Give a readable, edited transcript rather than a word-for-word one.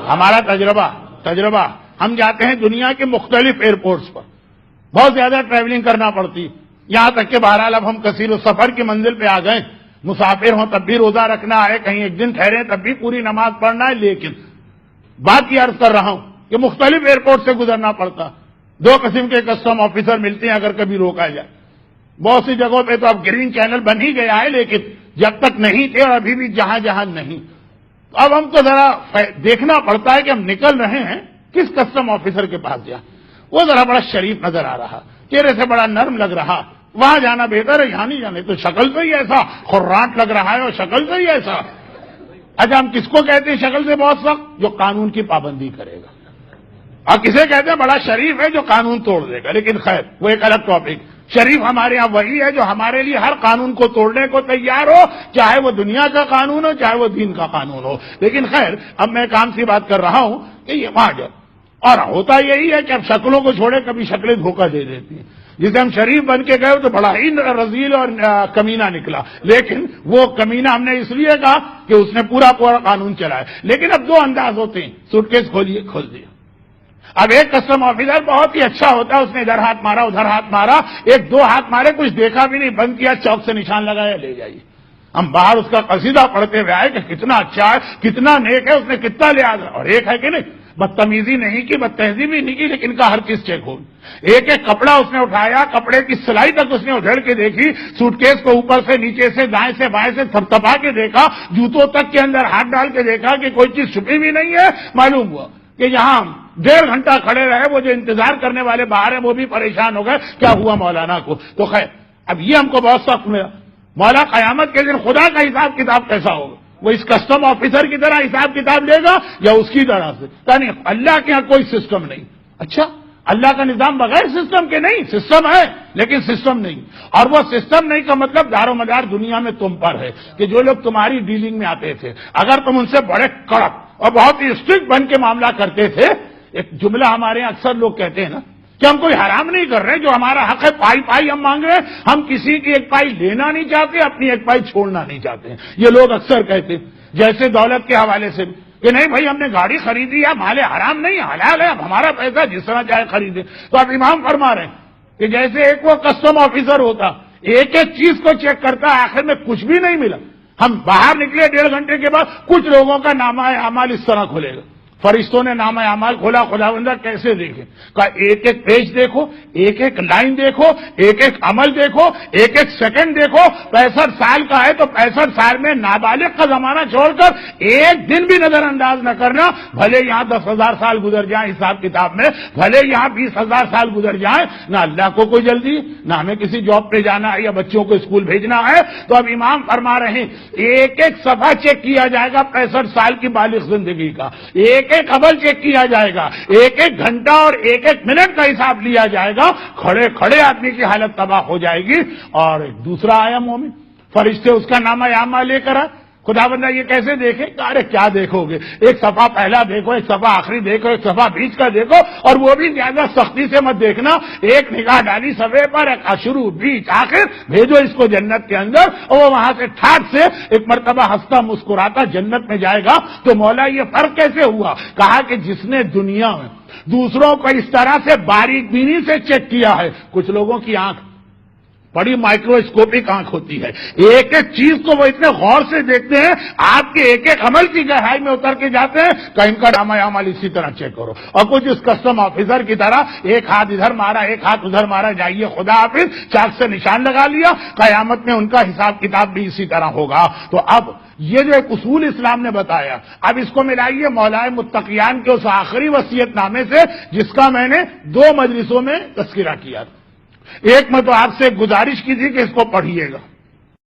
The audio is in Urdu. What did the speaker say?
ہمارا تجربہ ہم جاتے ہیں دنیا کے مختلف ایئرپورٹس پر، بہت زیادہ ٹریولنگ کرنا پڑتی، یہاں تک کہ بہرحال اب ہم کثیر السفر کی منزل پہ آ گئے، مسافر ہوں تب بھی روزہ رکھنا ہے، کہیں ایک دن ٹھہرے تب بھی پوری نماز پڑھنا ہے، لیکن بات یہ عرض کر رہا ہوں کہ مختلف ایئرپورٹ سے گزرنا پڑتا، دو قسم کے کسٹم آفیسر ملتے ہیں اگر کبھی روکا جائے، بہت سی جگہوں پہ تو اب گرین چینل بن ہی گیا ہے، لیکن جب تک نہیں تھے اور ابھی بھی جہاں جہاں نہیں، اب ہم کو ذرا دیکھنا پڑتا ہے کہ ہم نکل رہے ہیں کس کسٹم آفیسر کے پاس جا، وہ ذرا بڑا شریف نظر آ رہا، چہرے سے بڑا نرم لگ رہا، وہاں جانا بہتر ہے، یہاں نہیں جانے، تو شکل سے ہی ایسا خراٹ لگ رہا ہے اور شکل سے ہی ایسا۔ اچھا ہم کس کو کہتے ہیں شکل سے بہت سخت؟ جو قانون کی پابندی کرے گا، اور کسے کہتے ہیں بڑا شریف ہے جو قانون توڑ دے گا، لیکن خیر وہ ایک الگ ٹاپک۔ شریف ہمارے یہاں وہی ہے جو ہمارے لیے ہر قانون کو توڑنے کو تیار ہو، چاہے وہ دنیا کا قانون ہو چاہے وہ دین کا قانون ہو۔ لیکن خیر اب میں کام سی بات کر رہا ہوں کہ یہ واجب، اور ہوتا یہی ہے کہ اب شکلوں کو چھوڑے کبھی شکلیں دھوکہ دے دیتی ہیں، جسے ہم شریف بن کے گئے تو بڑا ہی رذیل اور کمینہ نکلا، لیکن وہ کمینہ ہم نے اس لیے کہا کہ اس نے پورا قانون چلایا۔ لیکن اب دو انداز ہوتے ہیں، سوٹ کیس کھولیے کھول دیا، اب ایک کسٹم آفیسر بہت ہی اچھا ہوتا ہے، اس نے ادھر ہاتھ مارا ادھر ہاتھ مارا، ایک دو ہاتھ مارے کچھ دیکھا بھی نہیں، بند کیا، چوک سے نشان لگایا، لے جائیے۔ ہم باہر اس کا قصیدہ پڑھتے ہوئے آئے کہ کتنا اچھا ہے، کتنا نیک ہے، اس نے کتنا لحاظ، اور ایک ہے کہ نہیں بدتمیزی نہیں کی، بدتہذیبی نہیں کی، لیکن کا ہر چیز چیک ہو۔ ایک ایک کپڑا اس نے اٹھایا، کپڑے کی سلائی تک اس نے ادھیڑ کے دیکھی، سوٹ کیس کو اوپر سے نیچے سے دائیں سے بائیں سے تھپتھپا کے دیکھا، جوتوں تک کے اندر ہاتھ ڈال کے دیکھا کہ کوئی چیز چھپی بھی نہیں ہے۔ معلوم ہوا کہ یہاں 1.5 گھنٹہ کھڑے رہے، وہ جو انتظار کرنے والے باہر ہیں وہ بھی پریشان ہو گئے، کیا ہوا مولانا کو؟ تو خیر اب یہ ہم کو بہت سخت ملا، مولا قیامت کے دن خدا کا حساب کتاب کیسا ہوگا؟ وہ اس کسٹم آفیسر کی طرح حساب کتاب لے گا یا اس کی طرح سے؟ یعنی اللہ کے یہاں کوئی سسٹم نہیں۔ اچھا اللہ کا نظام بغیر سسٹم کے نہیں، سسٹم ہے لیکن سسٹم نہیں، اور وہ سسٹم نہیں کا مطلب دار و مدار دنیا میں تم پر ہے کہ جو لوگ تمہاری ڈیلنگ میں آتے تھے اگر تم ان سے بڑے کڑک اور بہت ہی اسٹرکٹ بن کے معاملہ کرتے تھے، ایک جملہ ہمارے یہاں اکثر لوگ کہتے ہیں نا کہ ہم کوئی حرام نہیں کر رہے، جو ہمارا حق ہے پائی پائی ہم مانگ رہے ہیں، ہم کسی کی ایک پائی لینا نہیں چاہتے، اپنی ایک پائی چھوڑنا نہیں چاہتے ہیں، یہ لوگ اکثر کہتے ہیں۔ جیسے دولت کے حوالے سے کہ نہیں بھائی ہم نے گاڑی خریدی ہے، مال حرام نہیں حلال ہے، اب ہمارا پیسہ جس طرح چاہے خریدے۔ تو اب امام فرما رہے ہیں کہ جیسے ایک وہ کسٹم آفیسر ہوتا ایک ایک چیز کو چیک کرتا، آخر میں کچھ بھی نہیں ملا، ہم باہر نکلے 1.5 گھنٹے کے بعد کچھ لوگوں کا نامہ اعمال اس طرح کھلے گا، فرشتوں نے نامہ اعمال کھولا، خداوندہ کیسے دیکھیں؟ کہا ایک ایک پیج دیکھو، ایک ایک لائن دیکھو، ایک ایک عمل دیکھو، ایک ایک سیکنڈ دیکھو، 65 سال کا ہے تو 65 سال میں نابالغ کا زمانہ چھوڑ کر ایک دن بھی نظر انداز نہ کرنا، بھلے یہاں 10,000 سال گزر جائیں حساب کتاب میں، بھلے یہاں 20,000 سال گزر جائیں، نہ اللہ کو کوئی جلدی، نہ ہمیں کسی جاب پہ جانا ہے یا بچوں کو اسکول بھیجنا ہے۔ تو اب امام فرما رہے ہیں ایک ایک صفحہ چیک کیا جائے گا 65 سال کی بالغ زندگی کا، ایک ایک عمل چیک کیا جائے گا، ایک ایک گھنٹہ اور ایک ایک منٹ کا حساب لیا جائے گا، کھڑے کھڑے آدمی کی حالت تباہ ہو جائے گی۔ اور ایک دوسرا آیا مومن، فرشتے اس کا نامہ اعمال لے کر آئے، خدا بندہ یہ کیسے دیکھے؟ ارے کیا دیکھو گے، ایک صفحہ پہلا دیکھو، ایک صفحہ آخری دیکھو، ایک صفحہ بیچ کا دیکھو، اور وہ بھی زیادہ سختی سے مت دیکھنا، ایک نگاہ ڈالی صفحے پر، ایک شروع بیچ آخر، بھیجو اس کو جنت کے اندر، اور وہ وہاں سے ٹھاٹ سے ایک مرتبہ ہنستا مسکراتا جنت میں جائے گا۔ تو مولا یہ فرق کیسے ہوا؟ کہا کہ جس نے دنیا میں دوسروں کو اس طرح سے باریک بینی سے چیک کیا ہے، کچھ لوگوں کی آنکھ بڑی مائکروسکوپک آنکھ ہوتی ہے، ایک ایک چیز کو وہ اتنے غور سے دیکھتے ہیں، آپ کے ایک ایک عمل کی گہرائی میں اتر کے جاتے ہیں کہ ان کا نامہ اعمال اسی طرح چیک کرو۔ اور کچھ اس کسٹم آفیسر کی طرح ایک ہاتھ ادھر مارا ایک ہاتھ ادھر مارا، جائیے خدا حافظ، چاک سے نشان لگا لیا، قیامت میں ان کا حساب کتاب بھی اسی طرح ہوگا۔ تو اب یہ جو ایک اصول اسلام نے بتایا، اب اس کو ملائیے مولائے متقیان کے اس آخری وصیت نامے سے جس کا میں نے 2 مجلسوں میں تذکرہ کیا تھا۔ ایک میں تو آپ سے گزارش کی تھی کہ اس کو پڑھیے گا،